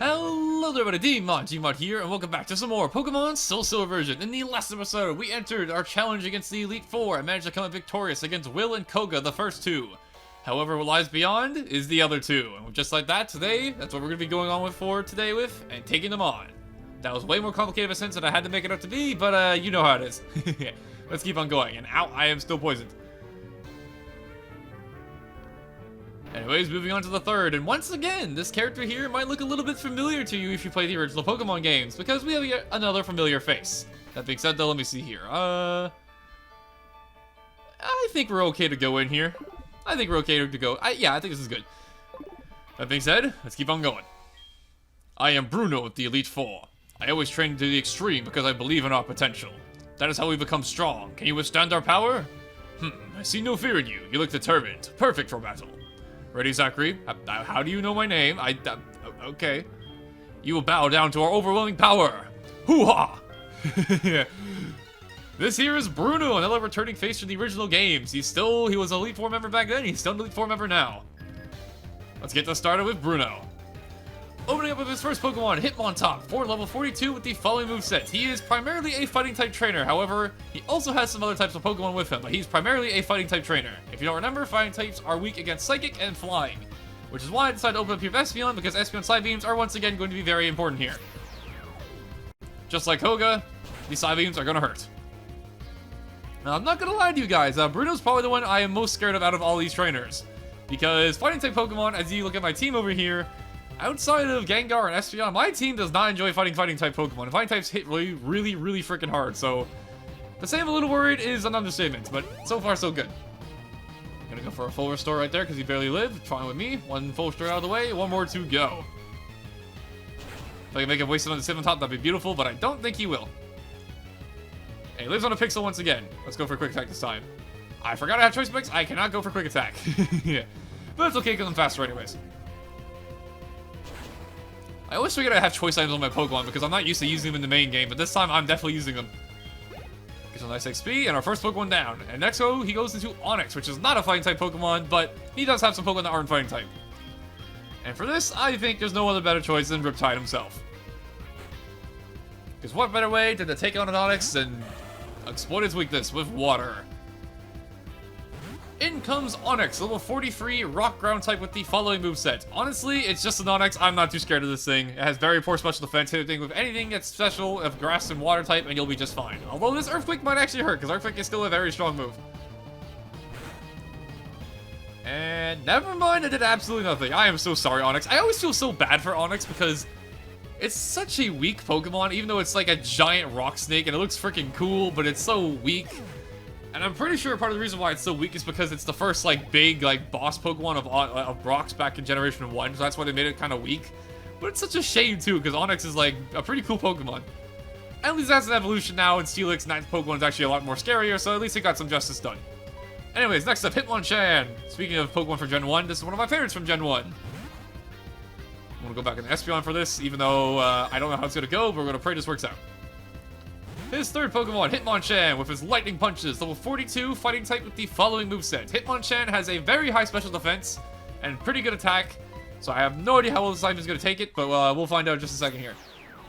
Hello there everybody, Gmod here, and welcome back to some more Pokemon Soulsilver version. In the last episode, we entered our challenge against the Elite Four and managed to come out victorious against Will and Koga, the first two. However, what lies beyond is the other two, and just like that, today, that's what we're going to be going on with and taking them on. That was way more complicated of a sense than I had to make it up to be, but you know how it is. Let's keep on going, and ow, I am still poisoned. Anyways, moving on to the third, and once again, this character here might look a little bit familiar to you if you play the original Pokemon games, because we have yet another familiar face. That being said, though, let me see here. I think we're okay to go in here. I think we're okay to go. Yeah, I think this is good. That being said, let's keep on going. I am Bruno with the Elite Four. I always train to the extreme because I believe in our potential. That is how we become strong. Can you withstand our power? I see no fear in you. You look determined. Perfect for battle. Ready, Zachary? How do you know my name? Okay. You will bow down to our overwhelming power. Hoo-ha! This here is Bruno, another returning face from the original games. He was an Elite Four member back then, he's still an Elite Four member now. Let's get this started with Bruno. Opening up with his first Pokemon, Hitmontop, for level 42 with the following moveset. He is primarily a fighting type trainer, however, he also has some other types of Pokemon with him, but he's primarily a fighting type trainer. If you don't remember, fighting types are weak against Psychic and Flying, which is why I decided to open up here with Espeon, because Espeon Psybeams are once again going to be very important here. Just like Koga, these Psybeams are going to hurt. Now, I'm not going to lie to you guys, Bruno's probably the one I am most scared of out of all these trainers, because fighting type Pokemon, as you look at my team over here, outside of Gengar and Espeon, my team does not enjoy fighting type Pokemon. And fighting types hit really freaking hard, so to say I'm a little worried is an understatement, but so far so good. Gonna go for a full restore right there because he barely lived. Fine with me. One full restore out of the way, one more to go. If I can make him waste it on the Hitmontop, that'd be beautiful, but I don't think he will. And he lives on a Pixel once again. Let's go for a quick attack this time. I forgot I have choice specs. I cannot go for quick attack. Yeah. But it's okay because I'm faster anyways. I always forget I have choice items on my Pokemon because I'm not used to using them in the main game, but this time I'm definitely using them. Gets a nice XP, and our first Pokemon down. And next he goes into Onix, which is not a fighting type Pokemon, but he does have some Pokemon that aren't fighting type. And for this, I think there's no other better choice than Riptide himself. Because what better way to take on an Onix than exploit its weakness with water? In comes Onix, level 43, rock ground type with the following moveset. Honestly, it's just an Onix. I'm not too scared of this thing. It has very poor special defense. Hit a thing with anything that's special of grass and water type, and you'll be just fine. Although this Earthquake might actually hurt, because Earthquake is still a very strong move. And never mind, I did absolutely nothing. I am so sorry, Onix. I always feel so bad for Onix because it's such a weak Pokemon, even though it's like a giant rock snake, and it looks freaking cool, but it's so weak. And I'm pretty sure part of the reason why it's so weak is because it's the first, big, boss Pokemon of rocks back in Generation 1, so that's why they made it kind of weak. But it's such a shame, too, because Onix is, a pretty cool Pokemon. At least that's an evolution now, and Steelix, ninth Pokemon, is actually a lot more scarier, so at least it got some justice done. Anyways, next up, Hitmonchan. Speaking of Pokemon from Gen 1, this is one of my favorites from Gen 1. I'm gonna go back in Espeon for this, even though I don't know how it's gonna go, but we're gonna pray this works out. His third Pokemon, Hitmonchan, with his lightning punches, level 42, fighting type with the following moveset. Hitmonchan has a very high special defense and pretty good attack, so I have no idea how well this item is going to take it, but we'll find out in just a second here.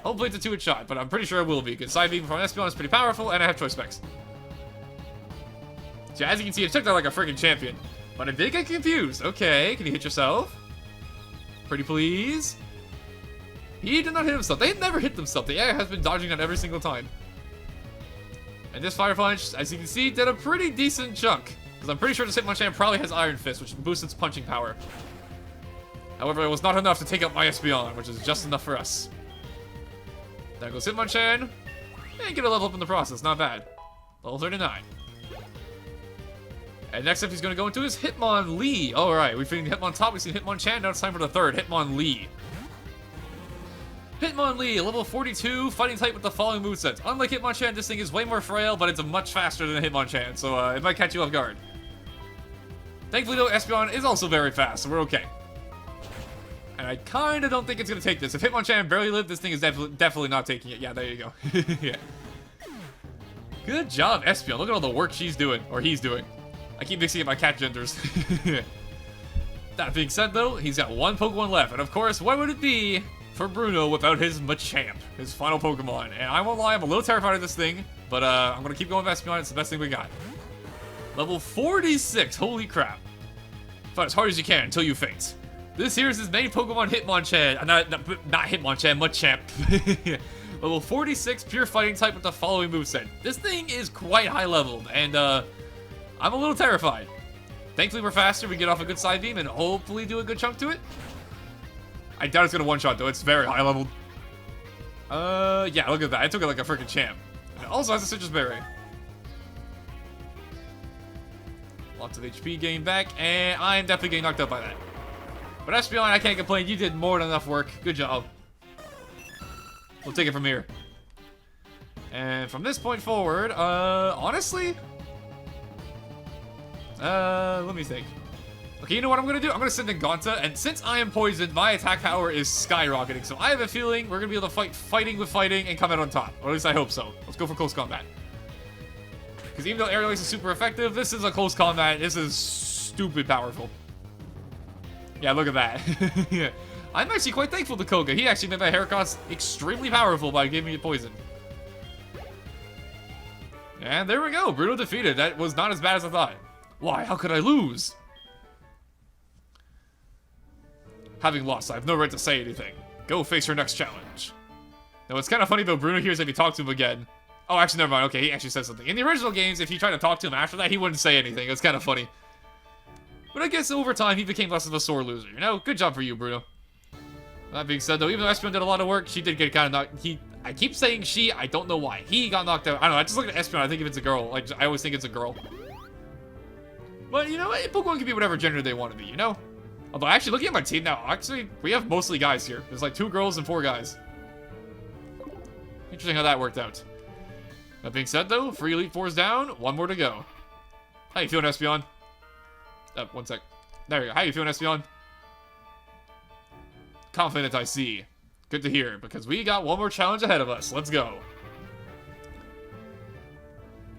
Hopefully it's a 2-hit shot, but I'm pretty sure it will be, because Psybeam from Espeon is pretty powerful, and I have choice specs. So as you can see, it took that like a freaking champion, but I did get confused. Okay, can you hit yourself? Pretty please? He did not hit himself. They never hit themselves. The AI has been dodging on every single time. And this Fire Punch, as you can see, did a pretty decent chunk. Because I'm pretty sure this Hitmonchan probably has Iron Fist, which boosts its punching power. However, it was not enough to take out my Espeon, which is just enough for us. There goes Hitmonchan. And get a level up in the process, not bad. Level 39. And next up, he's going to go into his Hitmonlee. Alright, we've seen Hitmontop, we've seen Hitmonchan, now it's time for the third, Hitmonlee. Hitmonlee, level 42, fighting type with the following movesets. Unlike Hitmonchan, this thing is way more frail, but it's much faster than Hitmonchan, so it might catch you off guard. Thankfully, though, Espeon is also very fast, so we're okay. And I kind of don't think it's going to take this. If Hitmonchan barely lived, this thing is definitely not taking it. Yeah, there you go. Yeah. Good job, Espeon. Look at all the work she's doing, or he's doing. I keep mixing up my cat genders. That being said, though, he's got one Pokemon left, and of course, what would it be for Bruno without his Machamp, his final Pokemon. And I won't lie, I'm a little terrified of this thing, but I'm going to keep going with Espeon. It's the best thing we got. Level 46, holy crap. Fight as hard as you can until you faint. This here is his main Pokemon, Hitmonchan. Not Hitmonchan, Machamp. Level 46, pure fighting type with the following moveset. This thing is quite high leveled, and I'm a little terrified. Thankfully, we're faster. We get off a good side beam and hopefully do a good chunk to it. I doubt it's going to one-shot, though. It's very high leveled. Yeah, look at that. I took it like a freaking champ. And it also has a Citrus Berry. Lots of HP gained back, and I'm definitely getting knocked out by that. But Espeon, I can't complain. You did more than enough work. Good job. We'll take it from here. And from this point forward, honestly... let me think. Okay, you know what I'm going to do? I'm going to send in Gonta, and since I am poisoned, my attack power is skyrocketing. So I have a feeling we're going to be able to fight fighting with fighting and come out on top. Or at least I hope so. Let's go for close combat. Because even though Aerial Ace is super effective, this is a close combat. This is stupid powerful. Yeah, look at that. Yeah. I'm actually quite thankful to Koga. He actually made my haircuts extremely powerful by giving me a poison. And there we go. Bruno defeated. That was not as bad as I thought. Why? How could I lose? Having lost, I have no right to say anything. Go face your next challenge. Now, it's kind of funny, though. Bruno hears if you talk to him again. Oh, actually, never mind. Okay, he actually says something. In the original games, if you try to talk to him after that, he wouldn't say anything. It's kind of funny. But I guess over time, he became less of a sore loser, you know? Good job for you, Bruno. That being said, though, even though Espeon did a lot of work, she did get kind of knocked... I keep saying she, I don't know why. He got knocked out. I don't know, I just look at Espeon, I think if it's a girl. Like, I always think it's a girl. But, you know, Pokemon can be whatever gender they want to be, you know? Although, actually, looking at my team now, actually, we have mostly guys here. There's like 2 girls and 4 guys. Interesting how that worked out. That being said, though, 3 Elite Fours down, 1 more to go. How you feeling, Espeon? One sec. There you go. How you feeling, Espeon? Confident, I see. Good to hear, because we got 1 more challenge ahead of us. Let's go.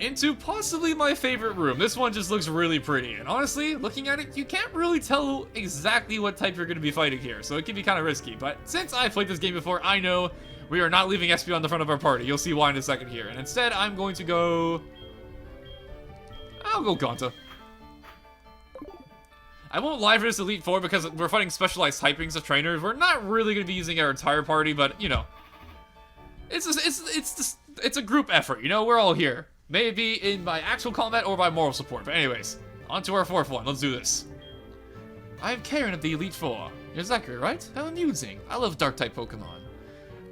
Into possibly my favorite room. This one just looks really pretty. And honestly, looking at it, you can't really tell exactly what type you're going to be fighting here. So it can be kind of risky. But since I've played this game before, I know we are not leaving Espeon on the front of our party. You'll see why in a second here. And instead, I'm going to go... I'll go Gonta. I won't lie for this Elite Four because we're fighting specialized typings of trainers. We're not really going to be using our entire party, but, you know. It's a group effort, you know? We're all here. Maybe in by actual combat or by moral support. But anyways, on to our 4th one. Let's do this. I'm Karen of the Elite Four. You're Zachary, right? How amusing. I love Dark-type Pokemon.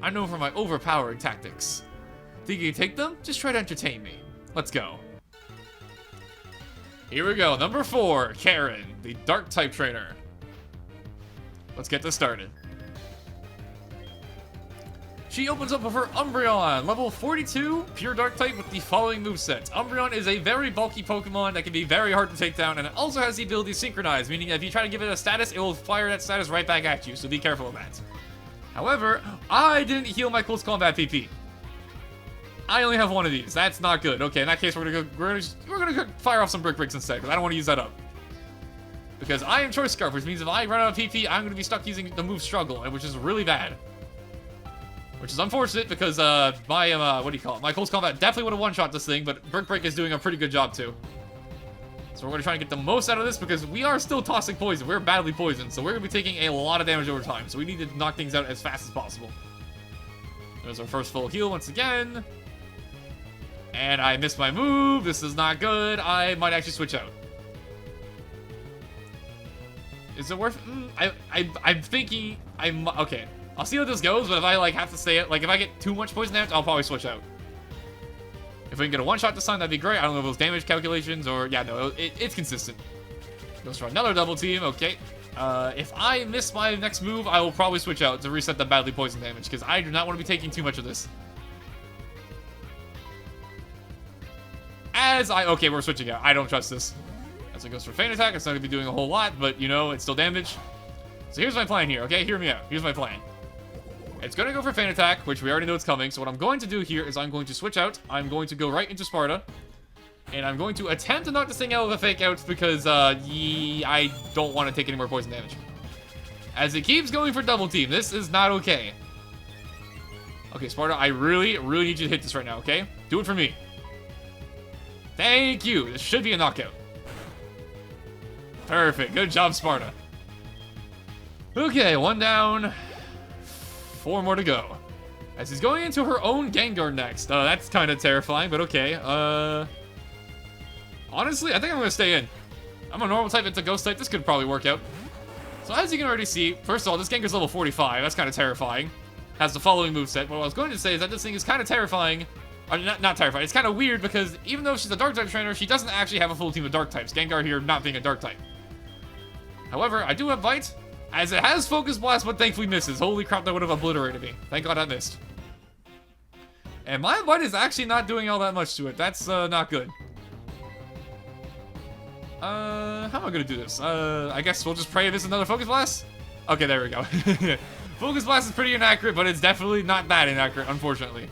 I'm known for my overpowering tactics. Think you can take them? Just try to entertain me. Let's go. Here we go. Number 4, Karen, the Dark-type trainer. Let's get this started. She opens up with her Umbreon, level 42, pure Dark type with the following movesets. Umbreon is a very bulky Pokemon that can be very hard to take down, and it also has the ability to synchronize, meaning if you try to give it a status, it will fire that status right back at you, so be careful of that. However, I didn't heal my close combat PP. I only have 1 of these. That's not good. Okay, in that case, we're gonna fire off some Brick Bricks instead, because I don't want to use that up. Because I am Choice Scarf, which means if I run out of PP, I'm gonna be stuck using the move Struggle, which is really bad. Which is unfortunate because my what do you call it? My close combat definitely would have one-shot this thing, but Brick Break is doing a pretty good job too. So we're gonna try and get the most out of this because we are still tossing poison. We're badly poisoned, so we're gonna be taking a lot of damage over time. So we need to knock things out as fast as possible. There's our first full heal once again. And I missed my move. This is not good. I might actually switch out. Is it worth? I'm thinking. Okay. I'll see how this goes, but if I like have to stay, like if I get too much poison damage, I'll probably switch out. If we can get a one-shot this time, that'd be great. I don't know if those damage calculations or yeah, no, it's consistent. Goes for another double team. Okay. If I miss my next move, I will probably switch out to reset the badly poison damage because I do not want to be taking too much of this. Okay, we're switching out. I don't trust this. As it goes for Feint Attack, it's not going to be doing a whole lot, but you know, it's still damage. So here's my plan here, okay? Hear me out. Here's my plan. It's going to go for Feint Attack, which we already know it's coming. So what I'm going to do here is I'm going to switch out. I'm going to go right into Sparta. And I'm going to attempt to knock this thing out with a Fake Out because I don't want to take any more poison damage. As it keeps going for double team, this is not okay. Okay, Sparta, I really, really need you to hit this right now, okay? Do it for me. Thank you. This should be a knockout. Perfect. Good job, Sparta. Okay, 1 down. 4 more to go. As he's going into her own Gengar next. That's kind of terrifying, but okay. Honestly, I think I'm going to stay in. I'm a normal type, it's a ghost type. This could probably work out. So as you can already see, first of all, this Gengar's level 45. That's kind of terrifying. Has the following moveset. What I was going to say is that this thing is kind of terrifying. Not terrifying. It's kind of weird because even though she's a dark type trainer, she doesn't actually have a full team of dark types. Gengar here not being a dark type. However, I do have Bite, as it has Focus Blast, but thankfully misses. Holy crap, that would have obliterated me. Thank God I missed. And my Bite is actually not doing all that much to it. That's not good. How am I gonna do this? I guess we'll just pray this is another Focus Blast? Okay, there we go. Focus Blast is pretty inaccurate, but it's definitely not that inaccurate, unfortunately.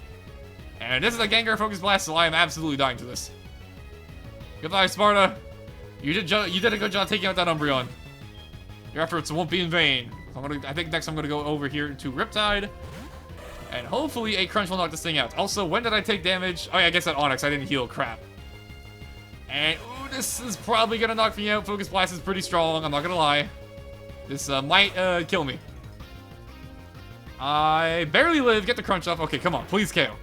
And this is a Gengar Focus Blast, so I am absolutely dying to this. Goodbye, Sparta. You did a good job taking out that Umbreon. Your efforts won't be in vain. I think next I'm gonna go over here to Riptide. And hopefully a Crunch will knock this thing out. Also, when did I take damage? Oh yeah, I guess at Onix I didn't heal. Crap. And ooh, this is probably gonna knock me out. Focus Blast is pretty strong, I'm not gonna lie. This might kill me. I barely live. Get the Crunch off. Okay, come on. Please KO.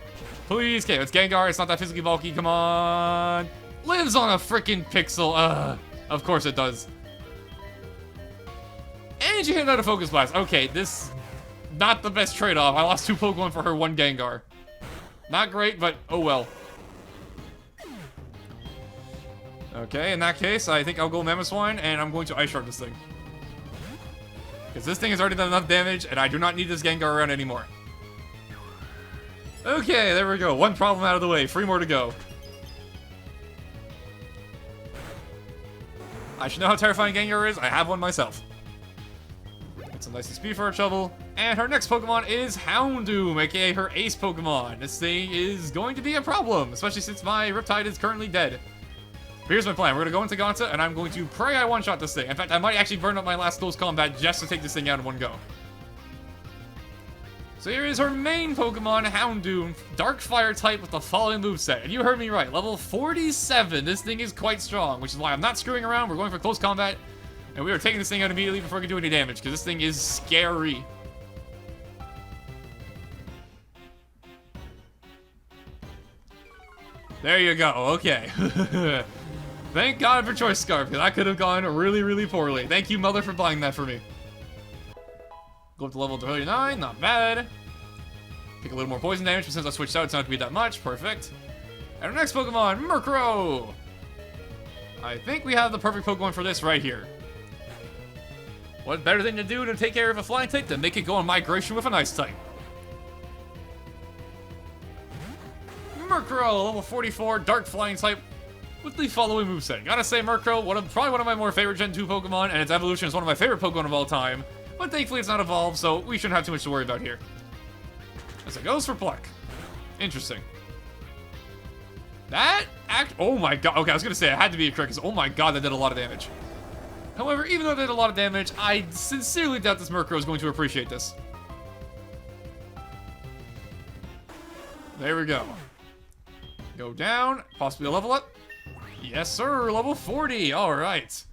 Please KO. It's Gengar. It's not that physically bulky. Come on. Lives on a freaking pixel. Of course it does. And you hit another Focus Blast. Okay, this... not the best trade-off. I lost 2 Pokemon for her 1 Gengar. Not great, but oh well. Okay, in that case, I think I'll go Mamoswine, and I'm going to Ice Shard this thing. Because this thing has already done enough damage, and I do not need this Gengar around anymore. Okay, there we go. 1 problem out of the way. 3 more to go. I should know how terrifying Gengar is. I have one myself. Get some nice speed for her trouble. And her next Pokemon is Houndoom, aka her ace Pokemon. This thing is going to be a problem, especially since my Riptide is currently dead. But here's my plan. We're going to go into Gonta, and I'm going to pray I one-shot this thing. In fact, I might actually burn up my last close combat just to take this thing out in one go. So here is her main Pokemon, Houndoom, Dark Fire type with the following moveset. And you heard me right, level 47. This thing is quite strong, which is why I'm not screwing around. We're going for close combat, and we are taking this thing out immediately before we can do any damage, because this thing is scary. There you go, okay. Thank God for Choice Scarf, because that could have gone really, really poorly. Thank you, Mother, for buying that for me. Go up to level 39, not bad. Take a little more poison damage, but since I switched out, it's not going to be that much. Perfect. And our next Pokemon, Murkrow. I think we have the perfect Pokemon for this right here. What better thing to do to take care of a flying type than make it go on migration with an ice type? Murkrow, level 44, dark flying type with the following moveset. Gotta say, Murkrow, probably one of my more favorite Gen 2 Pokemon, and its evolution is one of my favorite Pokemon of all time. But thankfully it's not evolved, so we shouldn't have too much to worry about here. As it goes for Pluck. Interesting. Oh my god. Okay, I was gonna say it had to be a crit, because oh my god, that did a lot of damage. However, even though it did a lot of damage, I sincerely doubt this Murkrow is going to appreciate this. There we go. Go down, possibly a level up. Yes, sir, level 40. All right.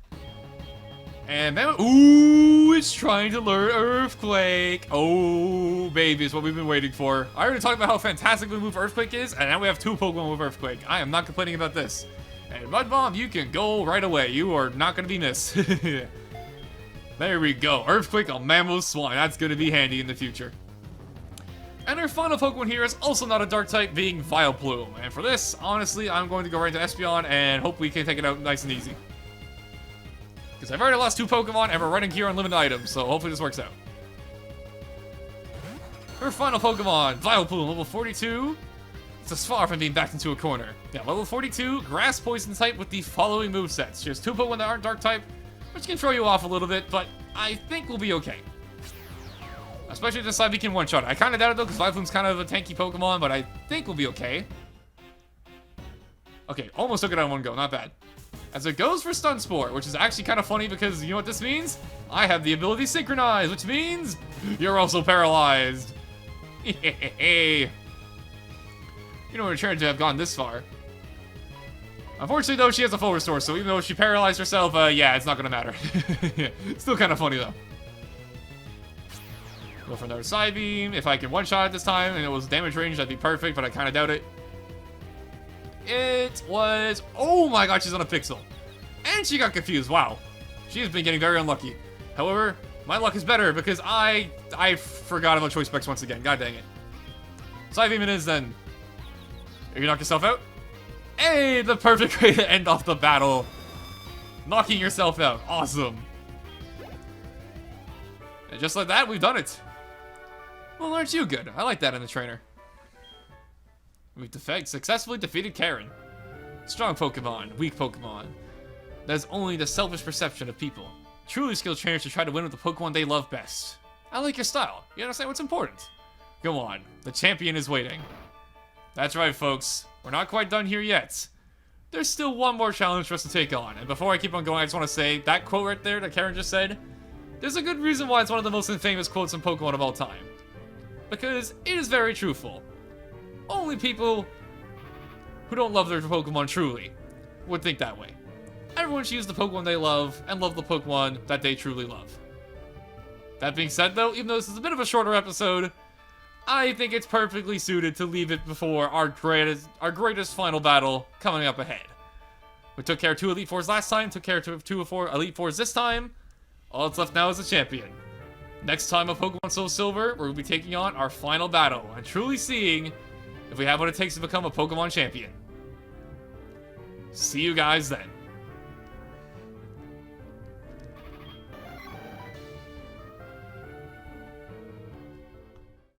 And then, ooh, it's trying to learn Earthquake. Oh, baby, is what we've been waiting for. I already talked about how fantastic the move Earthquake is, and now we have 2 Pokemon with Earthquake. I am not complaining about this. And Mud Bomb, you can go right away. You are not going to be missed. There we go. Earthquake on Mamoswine. That's going to be handy in the future. And our final Pokemon here is also not a Dark type, being Vileplume. And for this, honestly, I'm going to go right into Espeon and hope we can take it out nice and easy. Because I've already lost 2 Pokemon and we're running here on limited items, so hopefully this works out. Our final Pokemon, Vileplume, level 42. It's as far from being backed into a corner. Yeah, level 42, Grass Poison type with the following movesets. She has 2 Pokemon that aren't Dark type, which can throw you off a little bit, but I think we'll be okay. Especially this side we can one-shot it. I kind of doubt it though, because Vileplume's kind of a tanky Pokemon, but I think we'll be okay. Okay, almost took it out in one go, not bad. As it goes for Stun Spore, which is actually kind of funny because you know what this means? I have the ability Synchronize, which means you're also paralyzed. Yay. You know, return to have gone this far. Unfortunately, though, she has a full restore, so even though she paralyzed herself, yeah, it's not gonna matter. Still kind of funny, though. Go for another side beam. If I can one-shot it this time and it was damage range, that'd be perfect, but I kind of doubt it. It was... Oh my god, she's on a pixel. And she got confused. Wow. She has been getting very unlucky. However, my luck is better because I forgot about choice specs once again. God dang it. Side beam it is then. You knock yourself out? Hey, the perfect way to end off the battle. Knocking yourself out. Awesome. And just like that, we've done it. Well, aren't you good? I like that in the trainer. We've successfully defeated Karen. Strong Pokemon, weak Pokemon. That is only the selfish perception of people. Truly skilled trainers should try to win with the Pokemon they love best. I like your style. You understand what's important. Go on. The champion is waiting. That's right, folks. We're not quite done here yet. There's still one more challenge for us to take on. And before I keep on going, I just want to say, that quote right there that Karen just said, there's a good reason why it's one of the most infamous quotes in Pokemon of all time. Because it is very truthful. Only people who don't love their Pokemon truly would think that way. Everyone should use the Pokemon they love and love the Pokemon that they truly love. That being said, though, even though this is a bit of a shorter episode, I think it's perfectly suited to leave it before our greatest final battle coming up ahead. We took care of 2 Elite Fours last time, took care of 2 Elite Fours this time. All that's left now is the champion. Next time of Pokemon Soulsilver, we'll be taking on our final battle and truly seeing if we have what it takes to become a Pokemon champion. See you guys then.